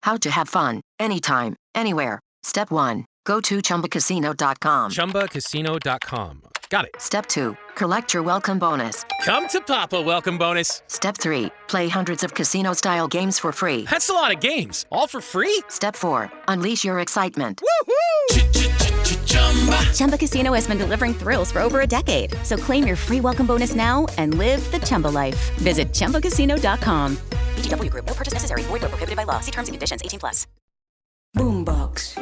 How to have fun, anytime, anywhere. Step 1. Go to ChumbaCasino.com. ChumbaCasino.com. Got it. Step 2. Collect your welcome bonus. Come to Papa welcome bonus. Step 3. Play hundreds of casino-style games for free. That's a lot of games. All for free? Step 4. Unleash your excitement. Woohoo! Chumba Casino has been delivering thrills for over a decade. So claim your free welcome bonus now and live the Chumba life. Visit ChumbaCasino.com. VGW Group. No purchase necessary. Void where prohibited by law. See terms and conditions. 18+. Boombox.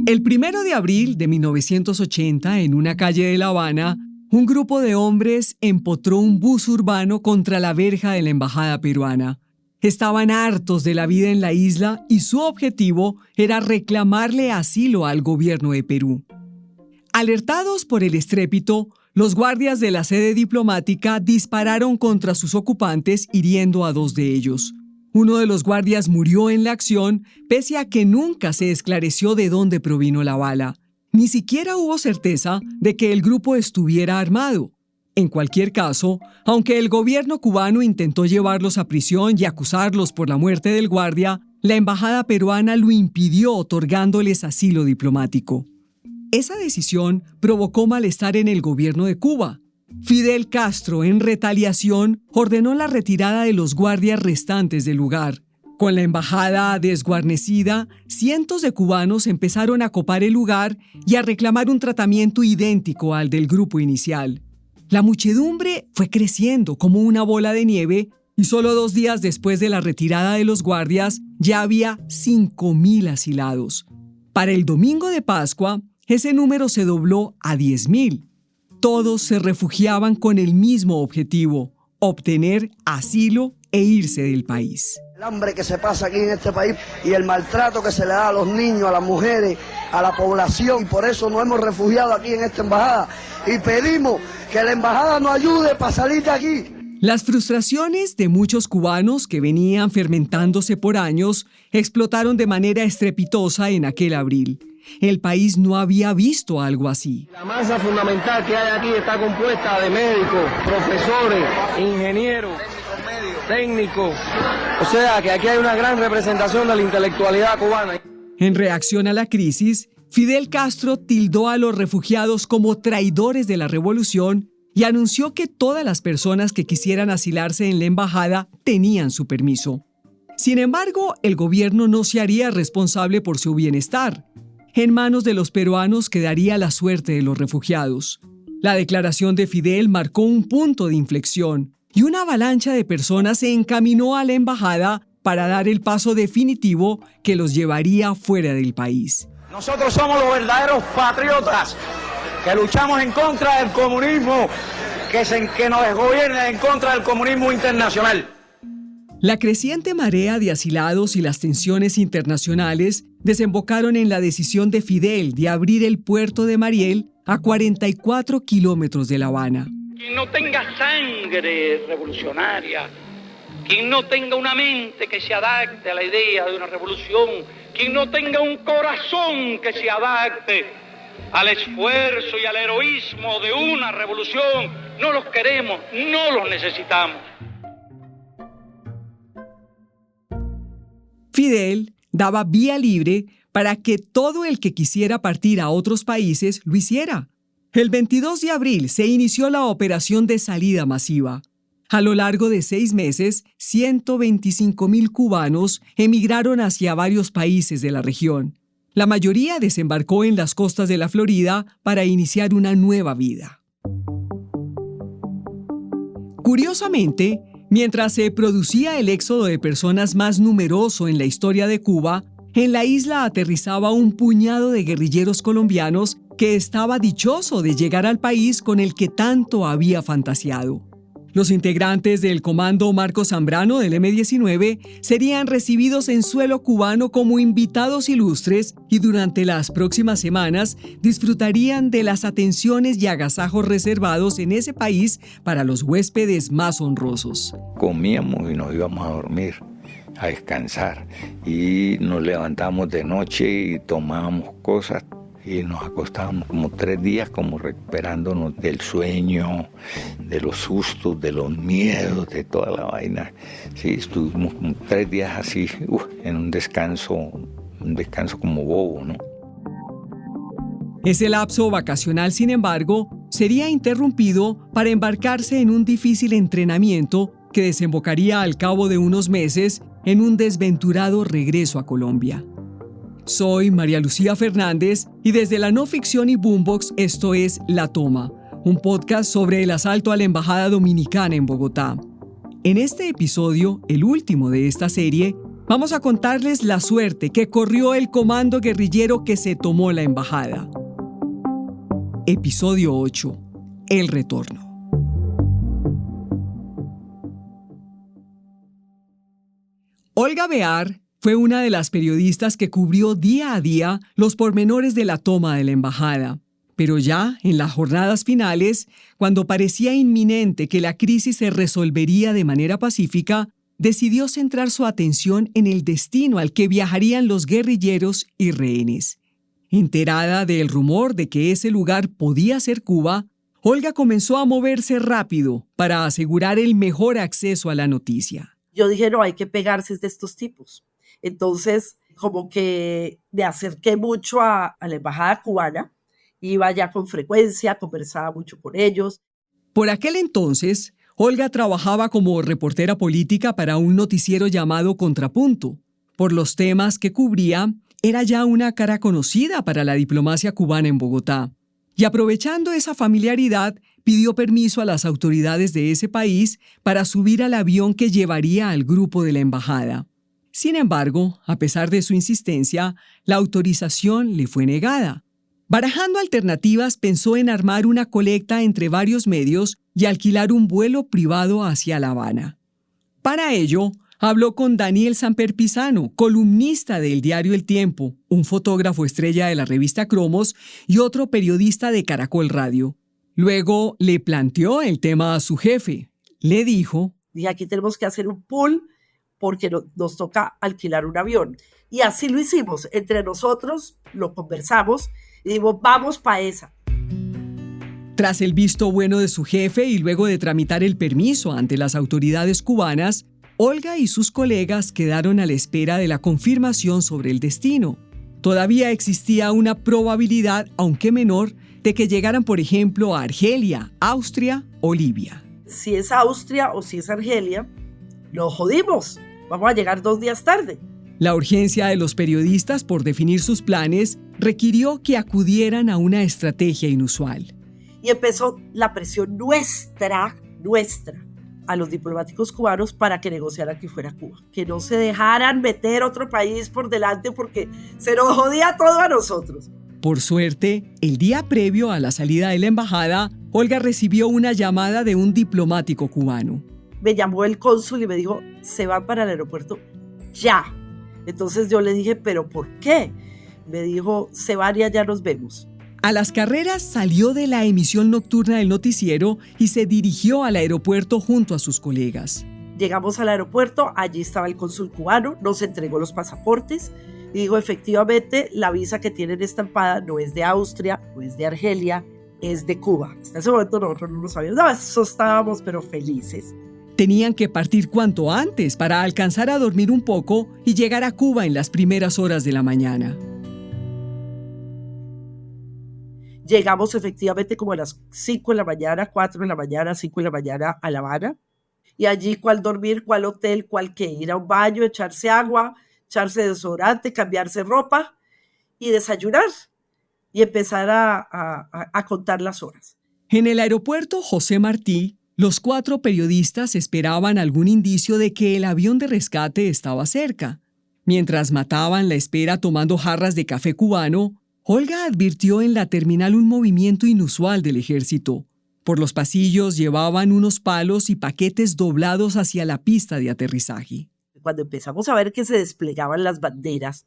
El 1 de abril de 1980, en una calle de La Habana, un grupo de hombres empotró un bus urbano contra la verja de la embajada peruana. Estaban hartos de la vida en la isla y su objetivo era reclamarle asilo al gobierno de Perú. Alertados por el estrépito, los guardias de la sede diplomática dispararon contra sus ocupantes, hiriendo a 2 de ellos. Uno de los guardias murió en la acción, pese a que nunca se esclareció de dónde provino la bala. Ni siquiera hubo certeza de que el grupo estuviera armado. En cualquier caso, aunque el gobierno cubano intentó llevarlos a prisión y acusarlos por la muerte del guardia, la embajada peruana lo impidió, otorgándoles asilo diplomático. Esa decisión provocó malestar en el gobierno de Cuba. Fidel Castro, en retaliación, ordenó la retirada de los guardias restantes del lugar. Con la embajada desguarnecida, cientos de cubanos empezaron a copar el lugar y a reclamar un tratamiento idéntico al del grupo inicial. La muchedumbre fue creciendo como una bola de nieve y solo 2 días después de la retirada de los guardias ya había 5.000 asilados. Para el domingo de Pascua, ese número se dobló a 10.000. Todos se refugiaban con el mismo objetivo: obtener asilo e irse del país. El hambre que se pasa aquí en este país y el maltrato que se le da a los niños, a las mujeres, a la población. Y por eso nos hemos refugiado aquí en esta embajada y pedimos que la embajada nos ayude para salir de aquí. Las frustraciones de muchos cubanos que venían fermentándose por años explotaron de manera estrepitosa en aquel abril. El país no había visto algo así. La masa fundamental que hay aquí está compuesta de médicos, profesores, ingenieros, técnicos. O sea que aquí hay una gran representación de la intelectualidad cubana. En reacción a la crisis, Fidel Castro tildó a los refugiados como traidores de la revolución y anunció que todas las personas que quisieran asilarse en la embajada tenían su permiso. Sin embargo, el gobierno no se haría responsable por su bienestar. En manos de los peruanos quedaría la suerte de los refugiados. La declaración de Fidel marcó un punto de inflexión y una avalancha de personas se encaminó a la embajada para dar el paso definitivo que los llevaría fuera del país. Nosotros somos los verdaderos patriotas que luchamos en contra del comunismo, que nos gobierna, en contra del comunismo internacional. La creciente marea de asilados y las tensiones internacionales desembocaron en la decisión de Fidel de abrir el puerto de Mariel a 44 kilómetros de La Habana. Quien no tenga sangre revolucionaria, quien no tenga una mente que se adapte a la idea de una revolución, quien no tenga un corazón que se adapte al esfuerzo y al heroísmo de una revolución, no los queremos, no los necesitamos. Fidel daba vía libre para que todo el que quisiera partir a otros países lo hiciera. El 22 de abril se inició la operación de salida masiva. A lo largo de 6 meses, 125.000 cubanos emigraron hacia varios países de la región. La mayoría desembarcó en las costas de la Florida para iniciar una nueva vida. Curiosamente, mientras se producía el éxodo de personas más numeroso en la historia de Cuba, en la isla aterrizaba un puñado de guerrilleros colombianos que estaba dichoso de llegar al país con el que tanto había fantaseado. Los integrantes del Comando Marcos Zambrano del M-19 serían recibidos en suelo cubano como invitados ilustres y durante las próximas semanas disfrutarían de las atenciones y agasajos reservados en ese país para los huéspedes más honrosos. Comíamos y nos íbamos a dormir, a descansar, y nos levantamos de noche y tomábamos cosas y nos acostábamos como 3 días como recuperándonos del sueño, de los sustos, de los miedos, de toda la vaina. Sí, estuvimos como 3 días así, en un descanso como bobo, ¿no? Ese lapso vacacional, sin embargo, sería interrumpido para embarcarse en un difícil entrenamiento que desembocaría al cabo de unos meses en un desventurado regreso a Colombia. Soy María Lucía Fernández y desde la no ficción y Boombox esto es La Toma, un podcast sobre el asalto a la Embajada Dominicana en Bogotá. En este episodio, el último de esta serie, vamos a contarles la suerte que corrió el comando guerrillero que se tomó la embajada. Episodio 8. El retorno. Olga Bear fue una de las periodistas que cubrió día a día los pormenores de la toma de la embajada. Pero ya en las jornadas finales, cuando parecía inminente que la crisis se resolvería de manera pacífica, decidió centrar su atención en el destino al que viajarían los guerrilleros y rehenes. Enterada del rumor de que ese lugar podía ser Cuba, Olga comenzó a moverse rápido para asegurar el mejor acceso a la noticia. Yo dije, no, hay que pegarse de estos tipos. Entonces, como que me acerqué mucho a la embajada cubana, iba allá con frecuencia, conversaba mucho con ellos. Por aquel entonces, Olga trabajaba como reportera política para un noticiero llamado Contrapunto. Por los temas que cubría, era ya una cara conocida para la diplomacia cubana en Bogotá. Y aprovechando esa familiaridad, pidió permiso a las autoridades de ese país para subir al avión que llevaría al grupo de la embajada. Sin embargo, a pesar de su insistencia, la autorización le fue negada. Barajando alternativas, pensó en armar una colecta entre varios medios y alquilar un vuelo privado hacia La Habana. Para ello, habló con Daniel Samper Pisano, columnista del diario El Tiempo, un fotógrafo estrella de la revista Cromos y otro periodista de Caracol Radio. Luego le planteó el tema a su jefe. Le dijo: dije, aquí tenemos que hacer un pool porque nos toca alquilar un avión. Y así lo hicimos. Entre nosotros lo conversamos y dijimos, vamos para esa. Tras el visto bueno de su jefe y luego de tramitar el permiso ante las autoridades cubanas, Olga y sus colegas quedaron a la espera de la confirmación sobre el destino. Todavía existía una probabilidad, aunque menor, de que llegaran, por ejemplo, a Argelia, Austria o Libia. Si es Austria o si es Argelia, nos jodimos. Vamos a llegar 2 días tarde. La urgencia de los periodistas por definir sus planes requirió que acudieran a una estrategia inusual. Y empezó la presión nuestra, a los diplomáticos cubanos para que negociaran que fuera Cuba. Que no se dejaran meter otro país por delante porque se nos jodía todo a nosotros. Por suerte, el día previo a la salida de la embajada, Olga recibió una llamada de un diplomático cubano. Me llamó el cónsul y me dijo, se van para el aeropuerto ya. Entonces yo le dije, ¿pero por qué? Me dijo, se van y allá nos vemos. A las carreras salió de la emisión nocturna del noticiero y se dirigió al aeropuerto junto a sus colegas. Llegamos al aeropuerto, allí estaba el cónsul cubano, nos entregó los pasaportes y dijo, efectivamente, la visa que tienen estampada no es de Austria, no es de Argelia, es de Cuba. Hasta ese momento nosotros no lo sabíamos, no, eso estábamos pero felices. Tenían que partir cuanto antes para alcanzar a dormir un poco y llegar a Cuba en las primeras horas de la mañana. Llegamos efectivamente como a las 5 de la mañana, 4 de la mañana, 5 de la mañana a La Habana. Y allí cuál dormir, cuál hotel, cuál qué, ir a un baño, echarse agua, echarse desodorante, cambiarse ropa y desayunar. Y empezar a contar las horas. En el aeropuerto José Martí, los 4 periodistas esperaban algún indicio de que el avión de rescate estaba cerca. Mientras mataban la espera tomando jarras de café cubano, Olga advirtió en la terminal un movimiento inusual del ejército. Por los pasillos llevaban unos palos y paquetes doblados hacia la pista de aterrizaje. Cuando empezamos a ver que se desplegaban las banderas,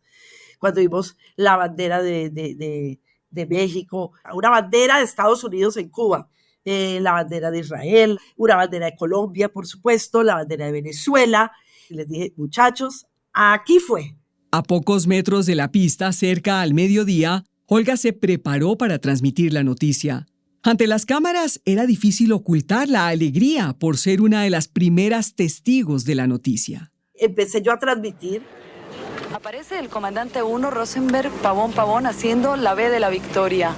cuando vimos la bandera de México, una bandera de Estados Unidos en Cuba, la bandera de Israel, una bandera de Colombia, por supuesto, la bandera de Venezuela, y les dije, muchachos, aquí fue. A pocos metros de la pista, cerca al mediodía, Olga se preparó para transmitir la noticia. Ante las cámaras era difícil ocultar la alegría por ser una de las primeras testigos de la noticia. Empecé yo a transmitir. Aparece el comandante 1 Rosenberg Pavón haciendo la B de la victoria.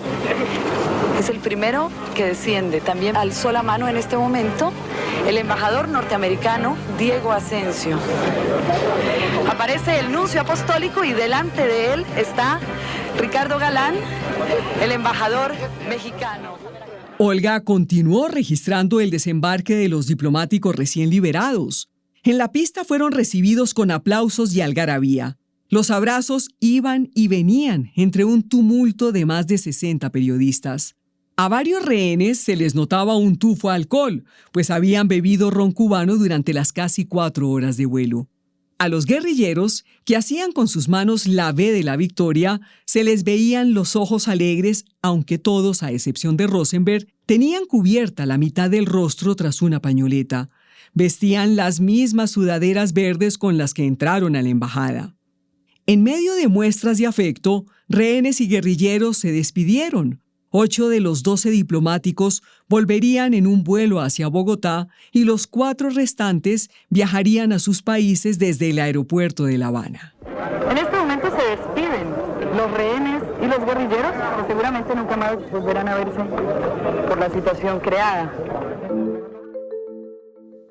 Es el primero que desciende. También alzó la mano en este momento el embajador norteamericano Diego Asensio. Aparece el nuncio apostólico y delante de él está Ricardo Galán, el embajador mexicano. Olga continuó registrando el desembarque de los diplomáticos recién liberados. En la pista fueron recibidos con aplausos y algarabía. Los abrazos iban y venían entre un tumulto de más de 60 periodistas. A varios rehenes se les notaba un tufo a alcohol, pues habían bebido ron cubano durante las casi 4 horas de vuelo. A los guerrilleros, que hacían con sus manos la V de la victoria, se les veían los ojos alegres, aunque todos, a excepción de Rosenberg, tenían cubierta la mitad del rostro tras una pañoleta. Vestían las mismas sudaderas verdes con las que entraron a la embajada. En medio de muestras de afecto, rehenes y guerrilleros se despidieron. 8 de los 12 diplomáticos volverían en un vuelo hacia Bogotá y los 4 restantes viajarían a sus países desde el aeropuerto de La Habana. En este momento se despiden los rehenes y los guerrilleros, que seguramente nunca más volverán a verse por la situación creada.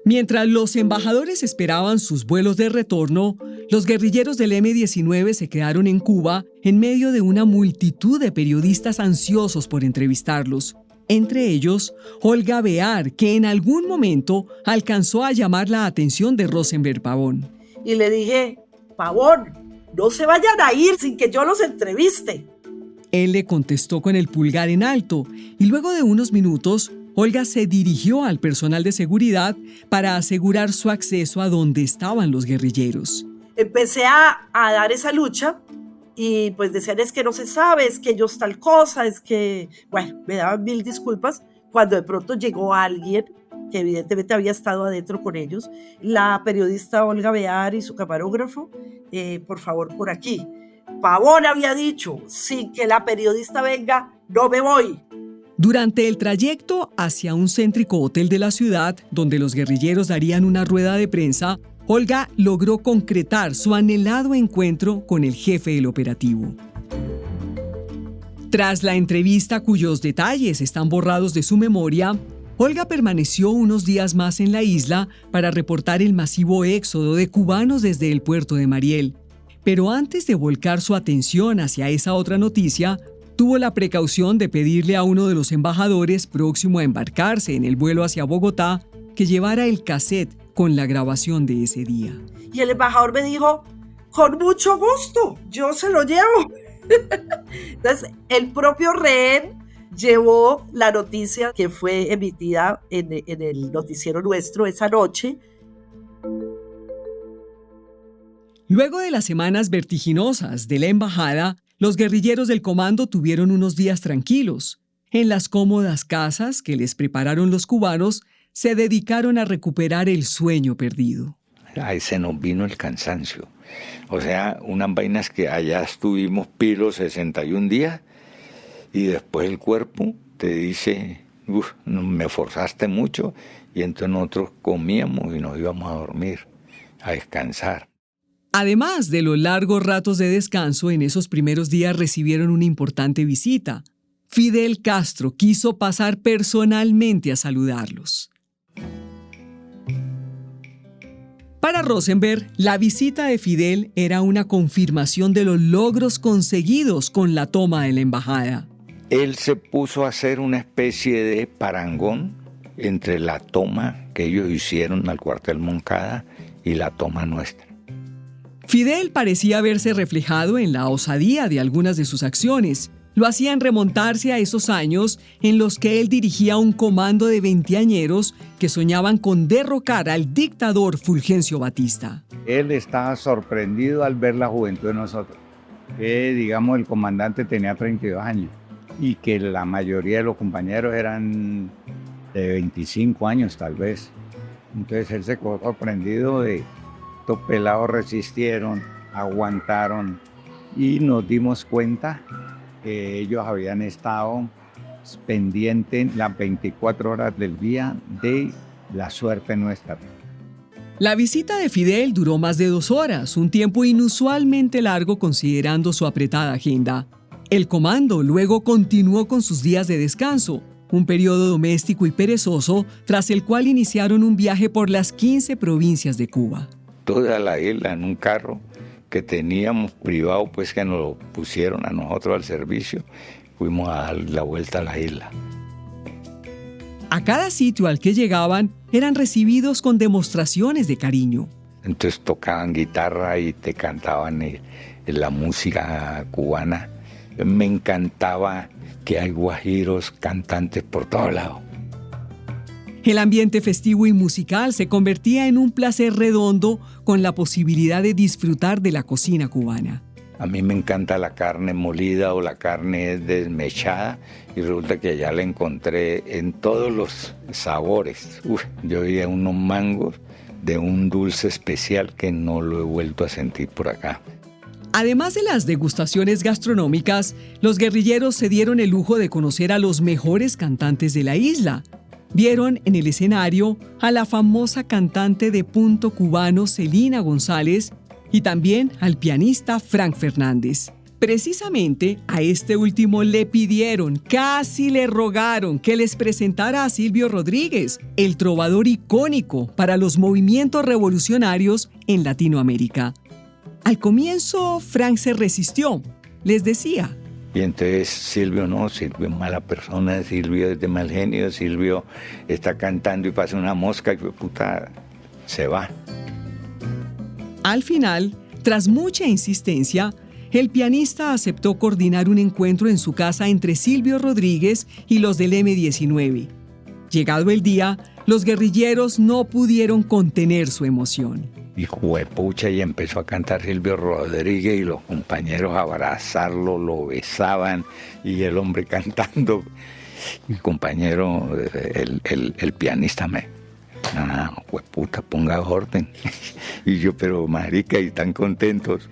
Mientras los embajadores esperaban sus vuelos de retorno, los guerrilleros del M-19 se quedaron en Cuba en medio de una multitud de periodistas ansiosos por entrevistarlos. Entre ellos, Olga Bear, que en algún momento alcanzó a llamar la atención de Rosenberg Pavón. Y le dije, Pavón, no se vayan a ir sin que yo los entreviste. Él le contestó con el pulgar en alto y luego de unos minutos, Olga se dirigió al personal de seguridad para asegurar su acceso a donde estaban los guerrilleros. Empecé a dar esa lucha y pues decían, es que no se sabe, es que ellos tal cosa, es que... Bueno, me daban 1000 disculpas cuando de pronto llegó alguien que evidentemente había estado adentro con ellos, la periodista Olga Bear y su camarógrafo, por favor, por aquí. Pavón había dicho, sin que la periodista venga, no me voy. Durante el trayecto hacia un céntrico hotel de la ciudad, donde los guerrilleros darían una rueda de prensa, Olga logró concretar su anhelado encuentro con el jefe del operativo. Tras la entrevista, cuyos detalles están borrados de su memoria, Olga permaneció unos días más en la isla para reportar el masivo éxodo de cubanos desde el puerto de Mariel. Pero antes de volcar su atención hacia esa otra noticia, tuvo la precaución de pedirle a uno de los embajadores próximo a embarcarse en el vuelo hacia Bogotá que llevara el cassette con la grabación de ese día. Y el embajador me dijo, con mucho gusto, yo se lo llevo. Entonces, el propio rehén llevó la noticia que fue emitida en el noticiero nuestro esa noche. Luego de las semanas vertiginosas de la embajada, los guerrilleros del comando tuvieron unos días tranquilos. En las cómodas casas que les prepararon los cubanos, se dedicaron a recuperar el sueño perdido. Ahí se nos vino el cansancio. O sea, unas vainas que allá estuvimos pilos 61 días y después el cuerpo te dice, me forzaste mucho, y entonces nosotros comíamos y nos íbamos a dormir, a descansar. Además de los largos ratos de descanso, en esos primeros días recibieron una importante visita. Fidel Castro quiso pasar personalmente a saludarlos. Para Rosenberg, la visita de Fidel era una confirmación de los logros conseguidos con la toma de la embajada. Él se puso a hacer una especie de parangón entre la toma que ellos hicieron al cuartel Moncada y la toma nuestra. Fidel parecía verse reflejado en la osadía de algunas de sus acciones. Lo hacían remontarse a esos años en los que él dirigía un comando de veinteañeros que soñaban con derrocar al dictador Fulgencio Batista. Él estaba sorprendido al ver la juventud de nosotros. El comandante tenía 32 años y que la mayoría de los compañeros eran de 25 años tal vez. Entonces él se quedó sorprendido de estos pelados resistieron, aguantaron y nos dimos cuenta que ellos habían estado pendientes las 24 horas del día de la suerte nuestra. La visita de Fidel duró más de 2 horas, un tiempo inusualmente largo considerando su apretada agenda. El comando luego continuó con sus días de descanso, un periodo doméstico y perezoso, tras el cual iniciaron un viaje por las 15 provincias de Cuba. Toda la isla en un carro que teníamos privado, pues que nos lo pusieron a nosotros al servicio, fuimos a dar la vuelta a la isla. A cada sitio al que llegaban eran recibidos con demostraciones de cariño. Entonces tocaban guitarra y te cantaban la música cubana. Me encantaba que hay guajiros, cantantes por todos lados. El ambiente festivo y musical se convertía en un placer redondo con la posibilidad de disfrutar de la cocina cubana. A mí me encanta la carne molida o la carne desmechada y resulta que allá la encontré en todos los sabores. Yo vi unos mangos de un dulce especial que no lo he vuelto a sentir por acá. Además de las degustaciones gastronómicas, los guerrilleros se dieron el lujo de conocer a los mejores cantantes de la isla. Vieron en el escenario a la famosa cantante de punto cubano Celina González y también al pianista Frank Fernández. Precisamente a este último le pidieron, casi le rogaron que les presentara a Silvio Rodríguez, el trovador icónico para los movimientos revolucionarios en Latinoamérica. Al comienzo, Frank se resistió. Les decía: y entonces Silvio es mala persona, Silvio es de mal genio, Silvio está cantando y pasa una mosca y puta, se va. Al final, tras mucha insistencia, el pianista aceptó coordinar un encuentro en su casa entre Silvio Rodríguez y los del M-19. Llegado el día, los guerrilleros no pudieron contener su emoción. Y juepucha, y empezó a cantar Silvio Rodríguez y los compañeros a abrazarlo, lo besaban y el hombre cantando. Mi compañero, el pianista jueputa, ponga orden. Y yo, pero marica, y tan contentos.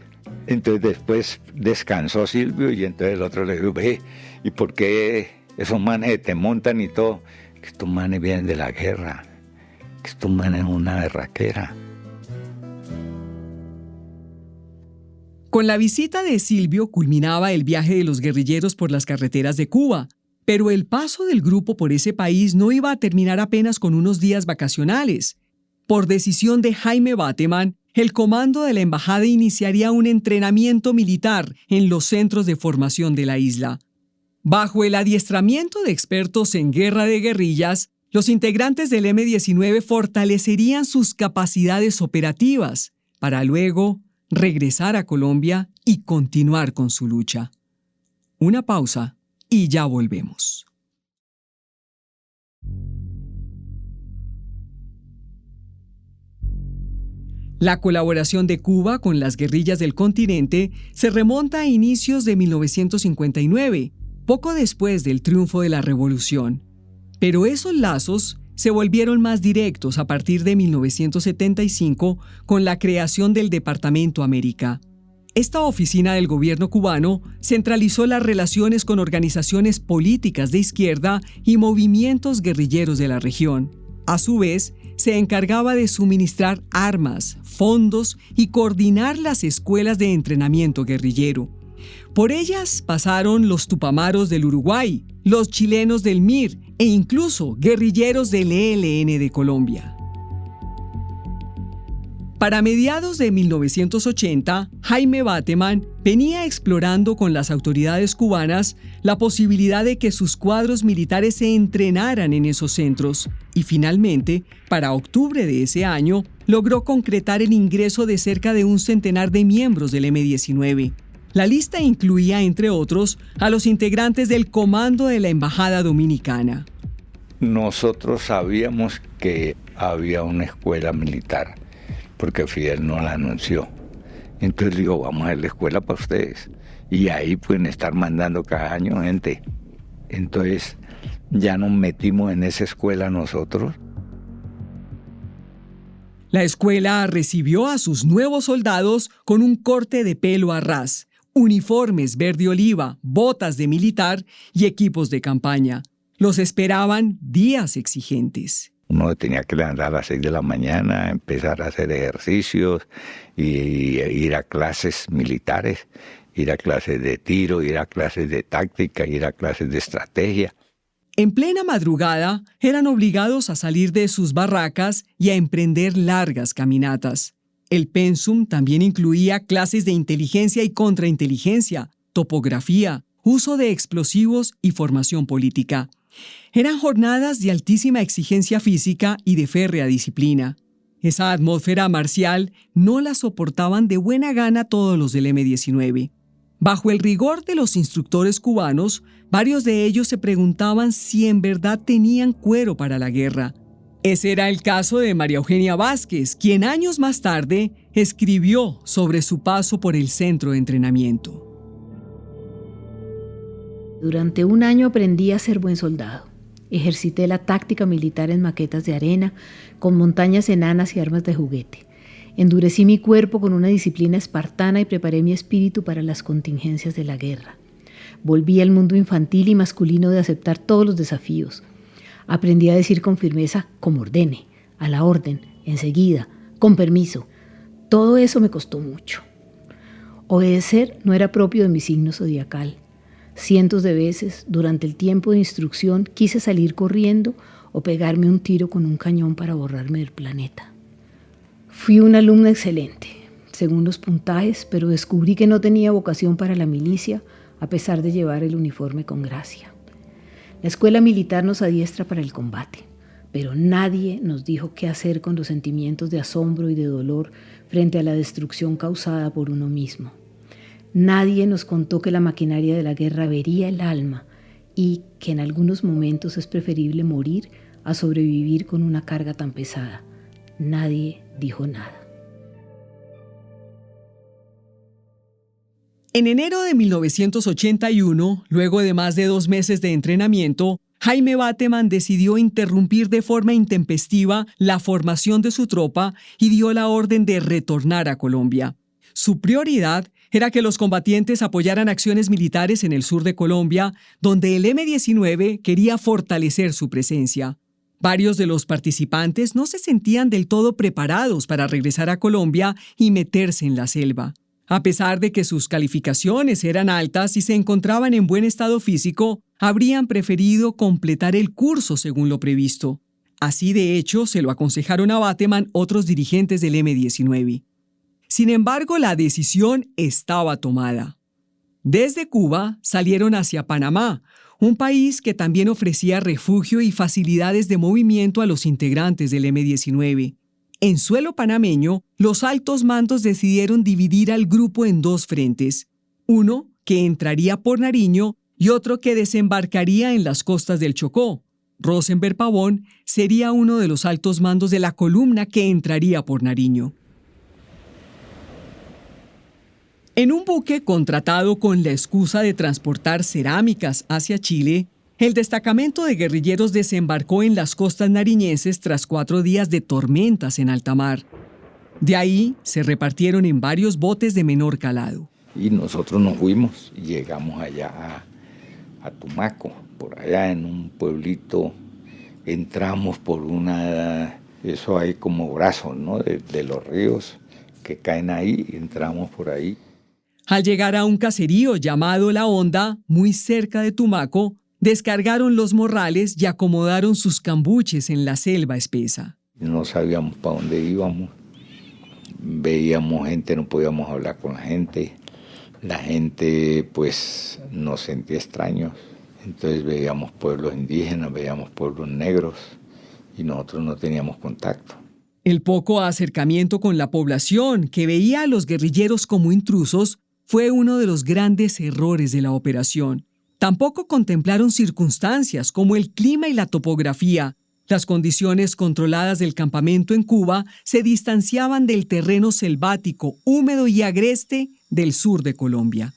Entonces después descansó Silvio y entonces el otro le dijo: ve, ¿y por qué esos manes te montan y todo? Que estos manes vienen de la guerra, que estos manes son una berraquera. Con la visita de Silvio culminaba el viaje de los guerrilleros por las carreteras de Cuba, pero el paso del grupo por ese país no iba a terminar apenas con unos días vacacionales. Por decisión de Jaime Bateman, el comando de la embajada iniciaría un entrenamiento militar en los centros de formación de la isla. Bajo el adiestramiento de expertos en guerra de guerrillas, los integrantes del M-19 fortalecerían sus capacidades operativas para luego regresar a Colombia y continuar con su lucha. Una pausa y ya volvemos. La colaboración de Cuba con las guerrillas del continente se remonta a inicios de 1959, poco después del triunfo de la revolución. Pero esos lazos se volvieron más directos a partir de 1975 con la creación del Departamento América. Esta oficina del gobierno cubano centralizó las relaciones con organizaciones políticas de izquierda y movimientos guerrilleros de la región. A su vez, se encargaba de suministrar armas, fondos y coordinar las escuelas de entrenamiento guerrillero. Por ellas pasaron los tupamaros del Uruguay, los chilenos del MIR e incluso guerrilleros del ELN de Colombia. Para mediados de 1980, Jaime Bateman venía explorando con las autoridades cubanas la posibilidad de que sus cuadros militares se entrenaran en esos centros y finalmente, para octubre de ese año, logró concretar el ingreso de cerca de un centenar de miembros del M-19. La lista incluía, entre otros, a los integrantes del comando de la Embajada Dominicana. Nosotros sabíamos que había una escuela militar, porque Fidel nos la anunció. Entonces digo, vamos a hacer la escuela para ustedes. Y ahí pueden estar mandando cada año gente. Entonces ya nos metimos en esa escuela nosotros. La escuela recibió a sus nuevos soldados con un corte de pelo a ras, uniformes verde oliva, botas de militar y equipos de campaña. Los esperaban días exigentes. Uno tenía que levantar a las 6 de la mañana, empezar a hacer ejercicios y ir a clases militares, ir a clases de tiro, ir a clases de táctica, ir a clases de estrategia. En plena madrugada, eran obligados a salir de sus barracas y a emprender largas caminatas. El pensum también incluía clases de inteligencia y contrainteligencia, topografía, uso de explosivos y formación política. Eran jornadas de altísima exigencia física y de férrea disciplina. Esa atmósfera marcial no la soportaban de buena gana todos los del M-19. Bajo el rigor de los instructores cubanos, varios de ellos se preguntaban si en verdad tenían cuero para la guerra. Ese era el caso de María Eugenia Vázquez, quien años más tarde escribió sobre su paso por el centro de entrenamiento. Durante un año aprendí a ser buen soldado. Ejercité la táctica militar en maquetas de arena, con montañas enanas y armas de juguete. Endurecí mi cuerpo con una disciplina espartana y preparé mi espíritu para las contingencias de la guerra. Volví al mundo infantil y masculino de aceptar todos los desafíos. Aprendí a decir con firmeza, como ordene, a la orden, enseguida, con permiso. Todo eso me costó mucho. Obedecer no era propio de mi signo zodiacal. Cientos de veces, durante el tiempo de instrucción, quise salir corriendo o pegarme un tiro con un cañón para borrarme del planeta. Fui una alumna excelente, según los puntajes, pero descubrí que no tenía vocación para la milicia, a pesar de llevar el uniforme con gracia. La escuela militar nos adiestra para el combate, pero nadie nos dijo qué hacer con los sentimientos de asombro y de dolor frente a la destrucción causada por uno mismo. Nadie nos contó que la maquinaria de la guerra vería el alma y que en algunos momentos es preferible morir a sobrevivir con una carga tan pesada. Nadie dijo nada. En enero de 1981, luego de más de 2 meses de entrenamiento, Jaime Bateman decidió interrumpir de forma intempestiva la formación de su tropa y dio la orden de retornar a Colombia. Su prioridad era que los combatientes apoyaran acciones militares en el sur de Colombia, donde el M-19 quería fortalecer su presencia. Varios de los participantes no se sentían del todo preparados para regresar a Colombia y meterse en la selva. A pesar de que sus calificaciones eran altas y se encontraban en buen estado físico, habrían preferido completar el curso según lo previsto. Así, de hecho, se lo aconsejaron a Bateman otros dirigentes del M-19. Sin embargo, la decisión estaba tomada. Desde Cuba salieron hacia Panamá, un país que también ofrecía refugio y facilidades de movimiento a los integrantes del M-19. En suelo panameño, los altos mandos decidieron dividir al grupo en 2 frentes, uno que entraría por Nariño y otro que desembarcaría en las costas del Chocó. Rosenberg Pavón sería uno de los altos mandos de la columna que entraría por Nariño. En un buque contratado con la excusa de transportar cerámicas hacia Chile, el destacamento de guerrilleros desembarcó en las costas nariñenses tras 4 días de tormentas en alta mar. De ahí se repartieron en varios botes de menor calado. Y nosotros nos fuimos y llegamos allá a Tumaco, por allá en un pueblito. Entramos por eso hay como brazos, ¿no? de los ríos que caen ahí, entramos por ahí. Al llegar a un caserío llamado La Honda, muy cerca de Tumaco, descargaron los morrales y acomodaron sus cambuches en la selva espesa. No sabíamos para dónde íbamos, veíamos gente, no podíamos hablar con la gente pues nos sentía extraños, entonces veíamos pueblos indígenas, veíamos pueblos negros y nosotros no teníamos contacto. El poco acercamiento con la población, que veía a los guerrilleros como intrusos, fue uno de los grandes errores de la operación. Tampoco contemplaron circunstancias como el clima y la topografía. Las condiciones controladas del campamento en Cuba se distanciaban del terreno selvático, húmedo y agreste del sur de Colombia.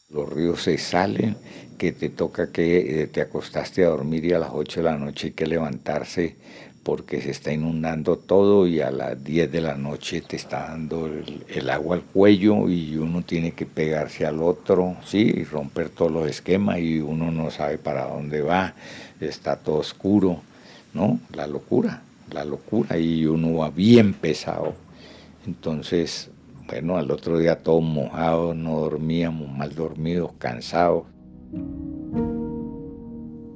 Los ríos se salen, que te toca que te acostaste a dormir y a las 8 de la noche hay que levantarse porque se está inundando todo y a las 10 de la noche te está dando el agua al cuello y uno tiene que pegarse al otro, ¿sí? Y romper todos los esquemas y uno no sabe para dónde va, está todo oscuro, ¿no? La locura y uno va bien pesado. Entonces, bueno, al otro día todos mojados, no dormíamos, mal dormidos, cansados.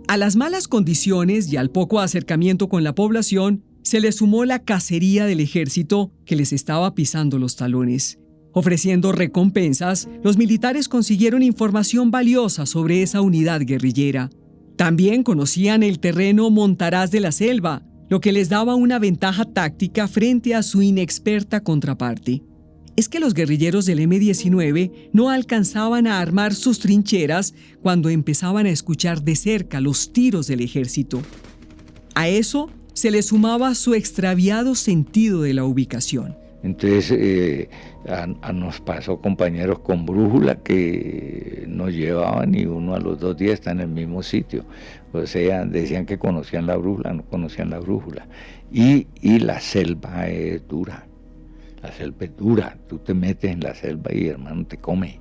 A las malas condiciones y al poco acercamiento con la población, se le sumó la cacería del ejército que les estaba pisando los talones. Ofreciendo recompensas, los militares consiguieron información valiosa sobre esa unidad guerrillera. También conocían el terreno montaraz de la selva, lo que les daba una ventaja táctica frente a su inexperta contraparte. Es que los guerrilleros del M-19 no alcanzaban a armar sus trincheras cuando empezaban a escuchar de cerca los tiros del ejército. A eso se le sumaba su extraviado sentido de la ubicación. Entonces nos pasó compañeros con brújula que nos llevaban y uno a los 2 días está en el mismo sitio. O sea, decían que conocían la brújula, no conocían la brújula. Y la selva es dura. La selva es dura, tú te metes en la selva y hermano te come.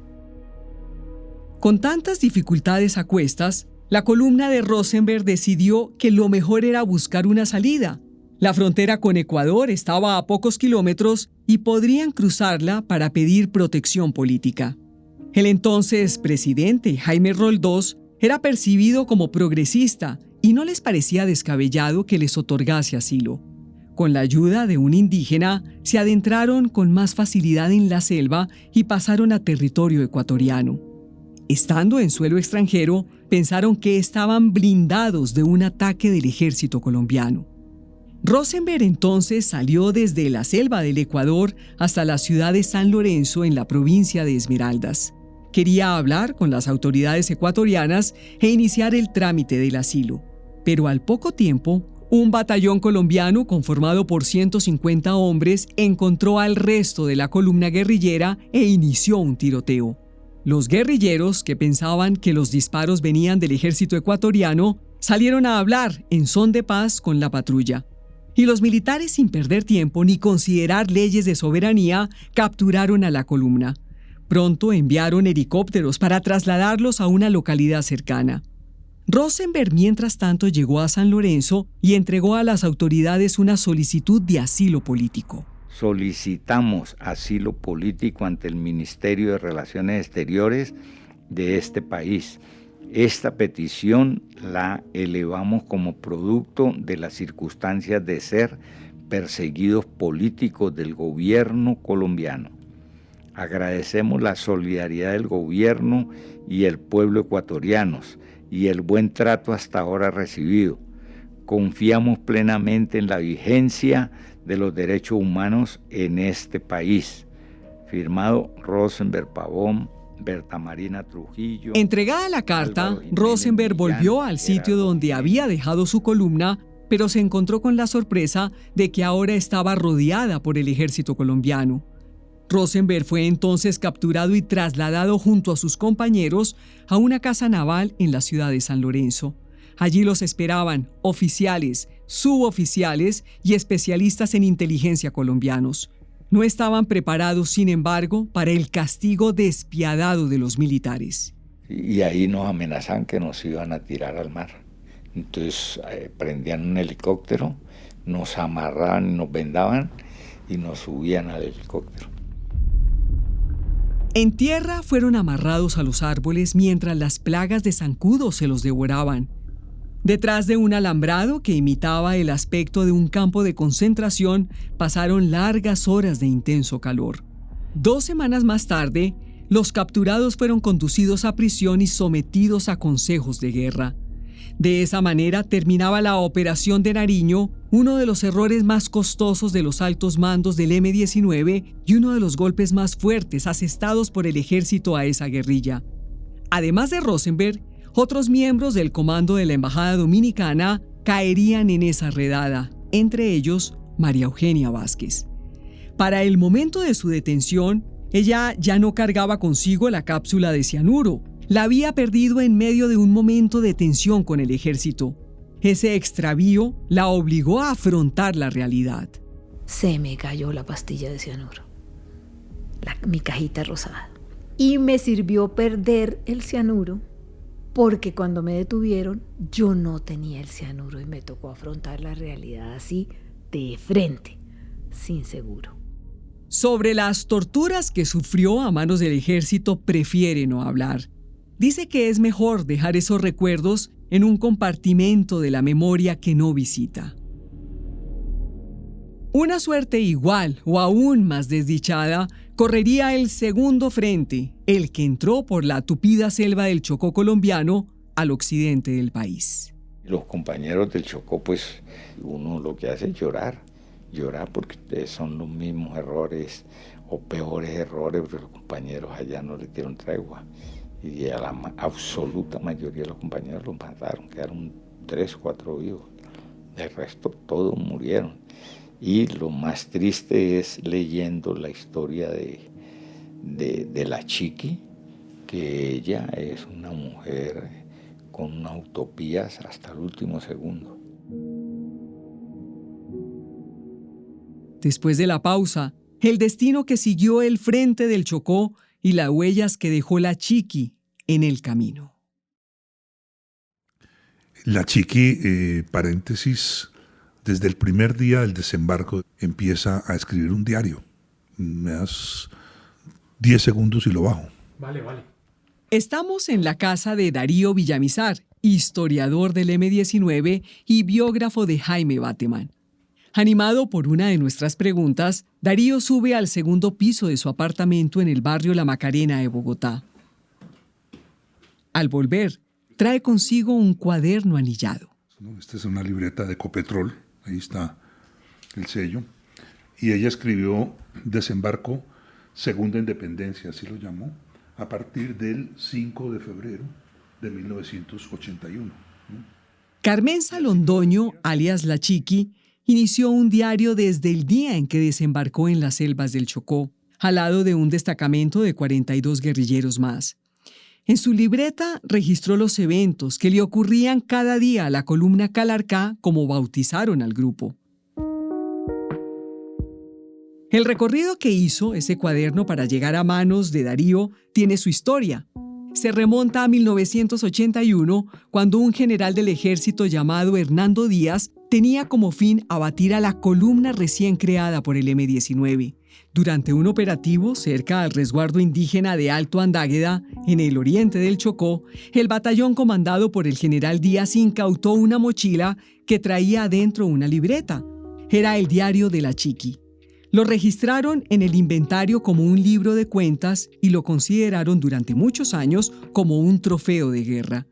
Con tantas dificultades a cuestas, la columna de Rosenberg decidió que lo mejor era buscar una salida. La frontera con Ecuador estaba a pocos kilómetros y podrían cruzarla para pedir protección política. El entonces presidente Jaime Roldós era percibido como progresista y no les parecía descabellado que les otorgase asilo. Con la ayuda de un indígena, se adentraron con más facilidad en la selva y pasaron a territorio ecuatoriano. Estando en suelo extranjero, pensaron que estaban blindados de un ataque del ejército colombiano. Rosenberg entonces salió desde la selva del Ecuador hasta la ciudad de San Lorenzo en la provincia de Esmeraldas. Quería hablar con las autoridades ecuatorianas e iniciar el trámite del asilo. Pero al poco tiempo, un batallón colombiano conformado por 150 hombres encontró al resto de la columna guerrillera e inició un tiroteo. Los guerrilleros, que pensaban que los disparos venían del ejército ecuatoriano, salieron a hablar en son de paz con la patrulla. Y los militares, sin perder tiempo ni considerar leyes de soberanía, capturaron a la columna. Pronto enviaron helicópteros para trasladarlos a una localidad cercana. Rosenberg, mientras tanto, llegó a San Lorenzo y entregó a las autoridades una solicitud de asilo político. Solicitamos asilo político ante el Ministerio de Relaciones Exteriores de este país. Esta petición la elevamos como producto de las circunstancias de ser perseguidos políticos del gobierno colombiano. Agradecemos la solidaridad del gobierno y el pueblo ecuatorianos y el buen trato hasta ahora recibido. Confiamos plenamente en la vigencia de los derechos humanos en este país. Firmado Rosenberg Pavón, Berta Marina Trujillo. Entregada la carta, Rosenberg volvió al sitio donde había dejado su columna, pero se encontró con la sorpresa de que ahora estaba rodeada por el ejército colombiano. Rosenberg fue entonces capturado y trasladado junto a sus compañeros a una casa naval en la ciudad de San Lorenzo. Allí los esperaban oficiales, suboficiales y especialistas en inteligencia colombianos. No estaban preparados, sin embargo, para el castigo despiadado de los militares. Y ahí nos amenazaban que nos iban a tirar al mar. Entonces prendían un helicóptero, nos amarraban y nos vendaban y nos subían al helicóptero. En tierra fueron amarrados a los árboles mientras las plagas de zancudos se los devoraban. Detrás de un alambrado que imitaba el aspecto de un campo de concentración, pasaron largas horas de intenso calor. 2 semanas más tarde, los capturados fueron conducidos a prisión y sometidos a consejos de guerra. De esa manera terminaba la Operación de Nariño, uno de los errores más costosos de los altos mandos del M-19 y uno de los golpes más fuertes asestados por el ejército a esa guerrilla. Además de Rosenberg, otros miembros del comando de la Embajada Dominicana caerían en esa redada, entre ellos María Eugenia Vázquez. Para el momento de su detención, ella ya no cargaba consigo la cápsula de cianuro, La había perdido en medio de un momento de tensión con el ejército. Ese extravío la obligó a afrontar la realidad. Se me cayó la pastilla de cianuro, mi cajita rosada. Y me sirvió perder el cianuro, porque cuando me detuvieron yo no tenía el cianuro y me tocó afrontar la realidad así de frente, sin seguro. Sobre las torturas que sufrió a manos del ejército prefiere no hablar. Dice que es mejor dejar esos recuerdos en un compartimento de la memoria que no visita. Una suerte igual o aún más desdichada correría el segundo frente, el que entró por la tupida selva del Chocó colombiano al occidente del país. Los compañeros del Chocó, pues uno lo que hace es llorar porque ustedes son los mismos errores o peores errores, pero los compañeros allá no le dieron tregua. Y a la absoluta mayoría de los compañeros los mataron, quedaron 3 o 4 vivos. El resto todos murieron. Y lo más triste es leyendo la historia de la Chiqui, que ella es una mujer con unas utopías hasta el último segundo. Después de la pausa, el destino que siguió el frente del Chocó y las huellas que dejó la Chiqui en el camino. La Chiqui, paréntesis, desde el primer día del desembarco empieza a escribir un diario. Me das 10 segundos y lo bajo. Vale. Estamos en la casa de Darío Villamizar, historiador del M-19 y biógrafo de Jaime Bateman. Animado por una de nuestras preguntas, Darío sube al segundo piso de su apartamento en el barrio La Macarena de Bogotá. Al volver, trae consigo un cuaderno anillado. Esta es una libreta de Ecopetrol, ahí está el sello. Y ella escribió Desembarco, Segunda Independencia, así lo llamó, a partir del 5 de febrero de 1981. Carmenza Londoño, alias La Chiqui, inició un diario desde el día en que desembarcó en las selvas del Chocó, al lado de un destacamento de 42 guerrilleros más. En su libreta registró los eventos que le ocurrían cada día a la columna Calarcá, como bautizaron al grupo. El recorrido que hizo ese cuaderno para llegar a manos de Darío tiene su historia. Se remonta a 1981, cuando un general del ejército llamado Hernando Díaz tenía como fin abatir a la columna recién creada por el M-19. Durante un operativo cerca al resguardo indígena de Alto Andágueda, en el oriente del Chocó, el batallón comandado por el general Díaz incautó una mochila que traía adentro una libreta. Era el diario de la Chiqui. Lo registraron en el inventario como un libro de cuentas y lo consideraron durante muchos años como un trofeo de guerra.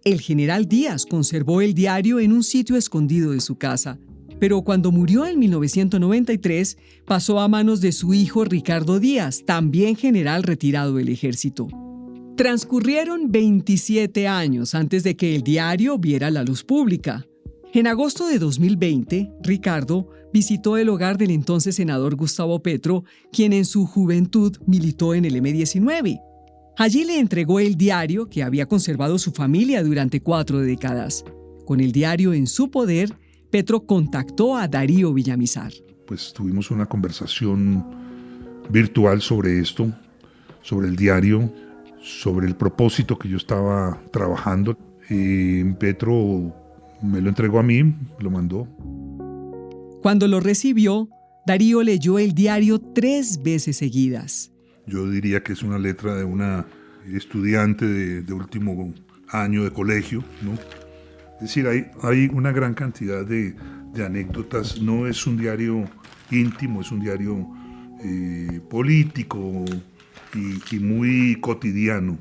El general Díaz conservó el diario en un sitio escondido de su casa, pero cuando murió en 1993 pasó a manos de su hijo Ricardo Díaz, también general retirado del ejército. Transcurrieron 27 años antes de que el diario viera la luz pública. En agosto de 2020, Ricardo visitó el hogar del entonces senador Gustavo Petro, quien en su juventud militó en el M-19. Allí le entregó el diario que había conservado su familia durante 4 décadas. Con el diario en su poder, Petro contactó a Darío Villamizar. Pues tuvimos una conversación virtual sobre esto, sobre el diario, sobre el propósito que yo estaba trabajando. Petro me lo entregó a mí, lo mandó. Cuando lo recibió, Darío leyó el diario 3 veces seguidas. Yo diría que es una letra de una estudiante de último año de colegio, ¿no? Es decir, hay una gran cantidad de anécdotas. No es un diario íntimo, es un diario político y muy cotidiano.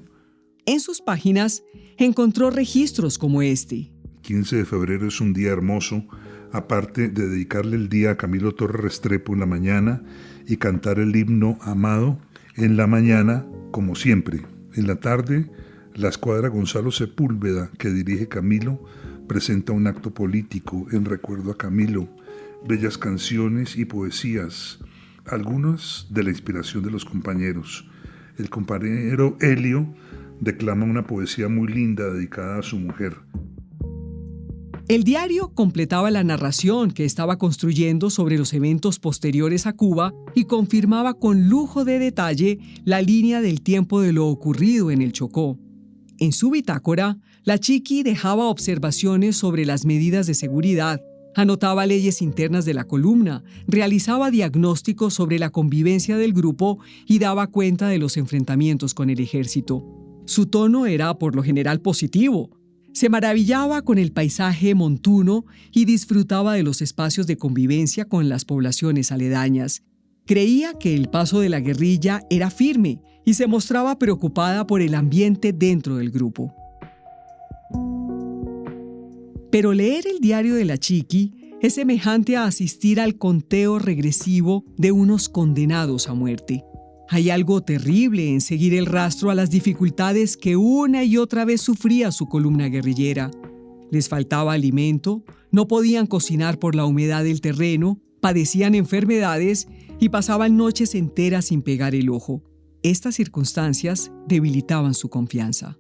En sus páginas encontró registros como este. 15 de febrero es un día hermoso, aparte de dedicarle el día a Camilo Torres Restrepo en la mañana y cantar el himno Amado en la mañana, como siempre. En la tarde, la escuadra Gonzalo Sepúlveda, que dirige Camilo, presenta un acto político en recuerdo a Camilo, bellas canciones y poesías, algunas de la inspiración de los compañeros. El compañero Helio declama una poesía muy linda dedicada a su mujer. El diario completaba la narración que estaba construyendo sobre los eventos posteriores a Cuba y confirmaba con lujo de detalle la línea del tiempo de lo ocurrido en el Chocó. En su bitácora, la Chiqui dejaba observaciones sobre las medidas de seguridad, anotaba leyes internas de la columna, realizaba diagnósticos sobre la convivencia del grupo y daba cuenta de los enfrentamientos con el ejército. Su tono era por lo general positivo. Se maravillaba con el paisaje montuno y disfrutaba de los espacios de convivencia con las poblaciones aledañas. Creía que el paso de la guerrilla era firme y se mostraba preocupada por el ambiente dentro del grupo. Pero leer el diario de la Chiqui es semejante a asistir al conteo regresivo de unos condenados a muerte. Hay algo terrible en seguir el rastro a las dificultades que una y otra vez sufría su columna guerrillera. Les faltaba alimento, no podían cocinar por la humedad del terreno, padecían enfermedades y pasaban noches enteras sin pegar el ojo. Estas circunstancias debilitaban su confianza.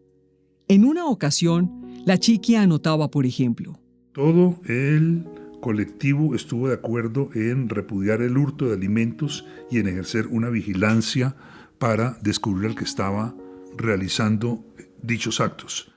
En una ocasión, la Chiqui anotaba, por ejemplo: todo el colectivo estuvo de acuerdo en repudiar el hurto de alimentos y en ejercer una vigilancia para descubrir al que estaba realizando dichos actos.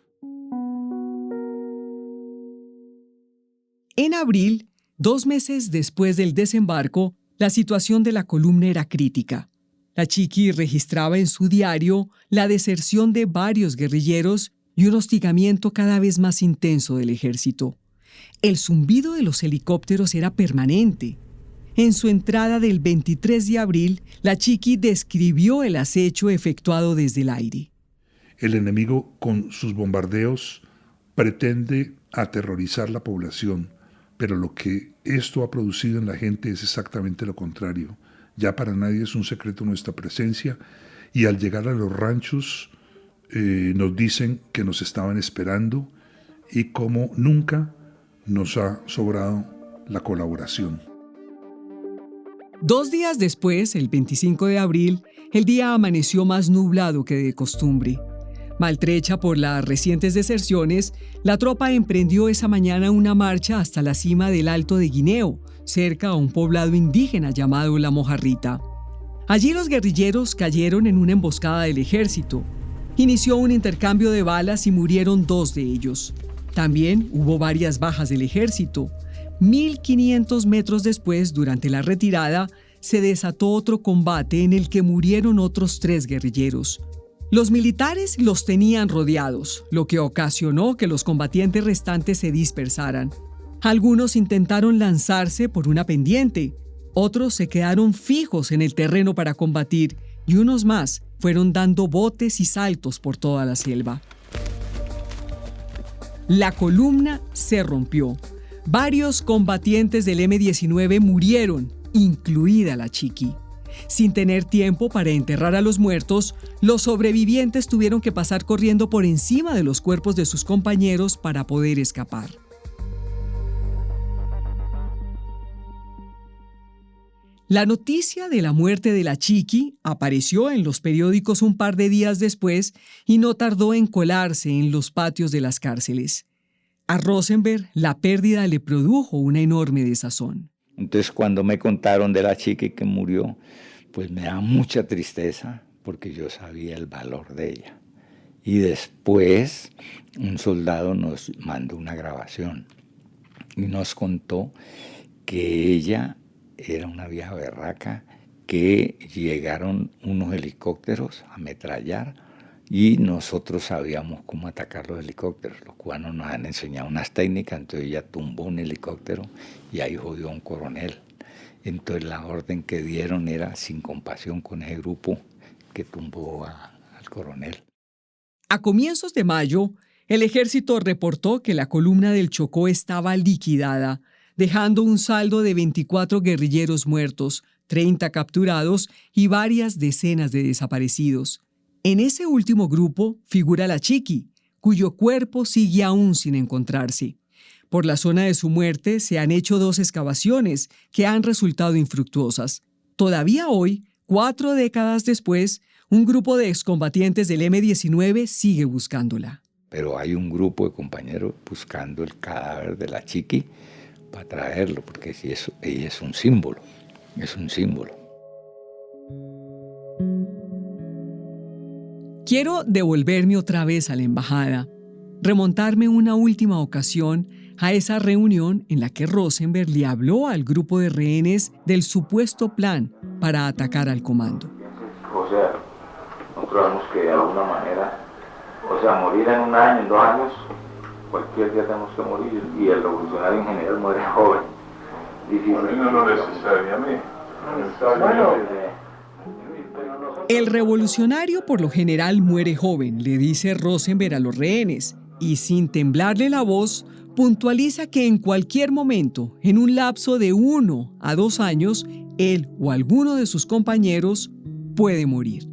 En abril, 2 meses después del desembarco, la situación de la columna era crítica. La Chiqui registraba en su diario la deserción de varios guerrilleros y un hostigamiento cada vez más intenso del ejército. El zumbido de los helicópteros era permanente. En su entrada del 23 de abril, la Chiqui describió el acecho efectuado desde el aire. El enemigo, con sus bombardeos, pretende aterrorizar la población, pero lo que esto ha producido en la gente es exactamente lo contrario. Ya para nadie es un secreto nuestra presencia, y al llegar a los ranchos nos dicen que nos estaban esperando y como nunca nos ha sobrado la colaboración. 2 días después, el 25 de abril, el día amaneció más nublado que de costumbre. Maltrecha por las recientes deserciones, la tropa emprendió esa mañana una marcha hasta la cima del Alto de Guineo, cerca a un poblado indígena llamado La Mojarrita. Allí los guerrilleros cayeron en una emboscada del ejército. Inició un intercambio de balas y murieron 2 de ellos. También hubo varias bajas del ejército. 1.500 metros después, durante la retirada, se desató otro combate en el que murieron otros 3 guerrilleros. Los militares los tenían rodeados, lo que ocasionó que los combatientes restantes se dispersaran. Algunos intentaron lanzarse por una pendiente, otros se quedaron fijos en el terreno para combatir y unos más fueron dando botes y saltos por toda la selva. La columna se rompió. Varios combatientes del M-19 murieron, incluida la Chiqui. Sin tener tiempo para enterrar a los muertos, los sobrevivientes tuvieron que pasar corriendo por encima de los cuerpos de sus compañeros para poder escapar. La noticia de la muerte de la Chiqui apareció en los periódicos un par de días después y no tardó en colarse en los patios de las cárceles. A Rosenberg la pérdida le produjo una enorme desazón. Entonces cuando me contaron de la Chiqui que murió, pues me da mucha tristeza porque yo sabía el valor de ella. Y después un soldado nos mandó una grabación y nos contó que ella era una vieja berraca, que llegaron unos helicópteros a ametrallar y nosotros sabíamos cómo atacar los helicópteros. Los cubanos nos han enseñado unas técnicas, entonces ella tumbó un helicóptero y ahí jodió a un coronel. Entonces la orden que dieron era sin compasión con ese grupo que tumbó al coronel. A comienzos de mayo, el ejército reportó que la columna del Chocó estaba liquidada, dejando un saldo de 24 guerrilleros muertos, 30 capturados y varias decenas de desaparecidos. En ese último grupo figura la Chiqui, cuyo cuerpo sigue aún sin encontrarse. Por la zona de su muerte se han hecho 2 excavaciones que han resultado infructuosas. Todavía hoy, 4 décadas después, un grupo de excombatientes del M-19 sigue buscándola. Pero hay un grupo de compañeros buscando el cadáver de la Chiqui para traerlo, porque si eso, ella es un símbolo, es un símbolo. Quiero devolverme otra vez a la embajada, remontarme una última ocasión a esa reunión en la que Rosenberg le habló al grupo de rehenes del supuesto plan para atacar al comando. O sea, nosotros vemos que de alguna manera, o sea, morir en un año, en 2 años, cualquier día tenemos que morir, y el revolucionario en general muere joven. Difícil. No necesariamente. El revolucionario por lo general muere joven, le dice Rosenberg a los rehenes, y sin temblarle la voz, puntualiza que en cualquier momento, en un lapso de 1 a 2 años, él o alguno de sus compañeros puede morir.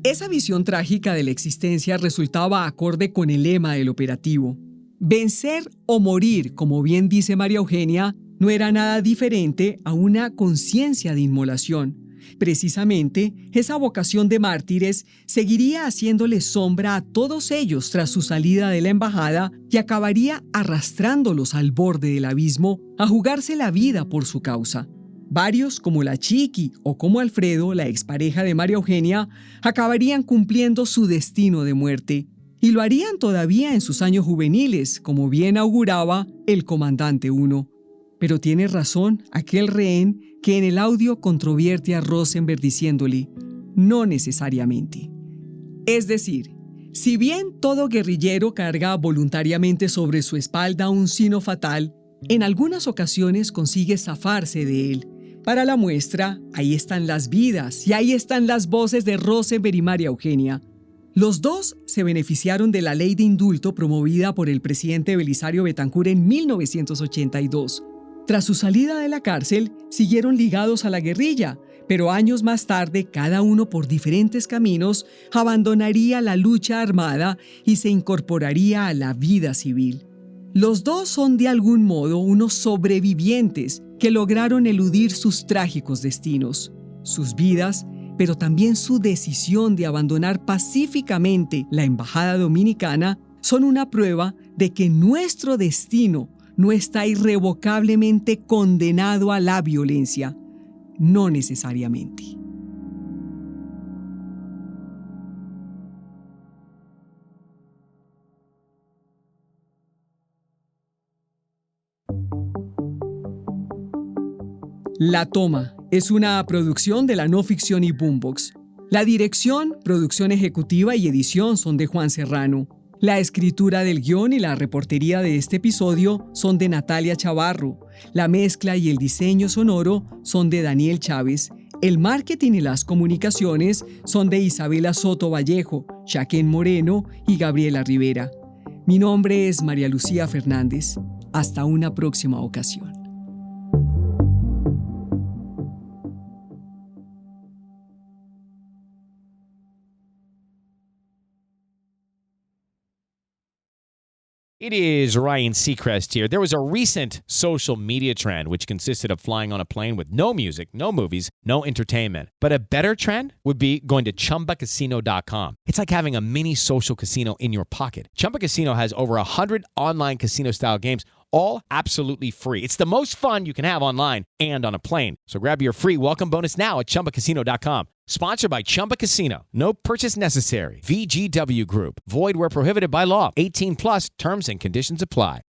Esa visión trágica de la existencia resultaba acorde con el lema del operativo. Vencer o morir, como bien dice María Eugenia, no era nada diferente a una conciencia de inmolación. Precisamente, esa vocación de mártires seguiría haciéndole sombra a todos ellos tras su salida de la embajada y acabaría arrastrándolos al borde del abismo a jugarse la vida por su causa. Varios, como la Chiqui o como Alfredo, la expareja de María Eugenia, acabarían cumpliendo su destino de muerte. Y lo harían todavía en sus años juveniles, como bien auguraba el comandante 1. Pero tiene razón aquel rehén que en el audio controvierte a Rosenberg diciéndole, no necesariamente. Es decir, si bien todo guerrillero carga voluntariamente sobre su espalda un sino fatal, en algunas ocasiones consigue zafarse de él. Para la muestra, ahí están las vidas y ahí están las voces de Rosenberg y María Eugenia. Los dos se beneficiaron de la ley de indulto promovida por el presidente Belisario Betancur en 1982. Tras su salida de la cárcel, siguieron ligados a la guerrilla, pero años más tarde, cada uno por diferentes caminos, abandonaría la lucha armada y se incorporaría a la vida civil. Los dos son de algún modo unos sobrevivientes que lograron eludir sus trágicos destinos, sus vidas, pero también su decisión de abandonar pacíficamente la embajada dominicana son una prueba de que nuestro destino no está irrevocablemente condenado a la violencia, no necesariamente. La Toma es una producción de la no ficción y Boombox. La dirección, producción ejecutiva y edición son de Juan Serrano. La escritura del guión y la reportería de este episodio son de Natalia Chavarro. La mezcla y el diseño sonoro son de Daniel Chávez. El marketing y las comunicaciones son de Isabela Soto Vallejo, Shaquén Moreno y Gabriela Rivera. Mi nombre es María Lucía Fernández. Hasta una próxima ocasión. It is Ryan Seacrest here. There was a recent social media trend which consisted of flying on a plane with no music, no movies, no entertainment. But a better trend would be going to ChumbaCasino.com. It's like having a mini social casino in your pocket. Chumba Casino has over 100 online casino-style games, all absolutely free. It's the most fun you can have online and on a plane. So grab your free welcome bonus now at ChumbaCasino.com. Sponsored by Chumba Casino. No purchase necessary. VGW Group. Void where prohibited by law. 18 plus terms and conditions apply.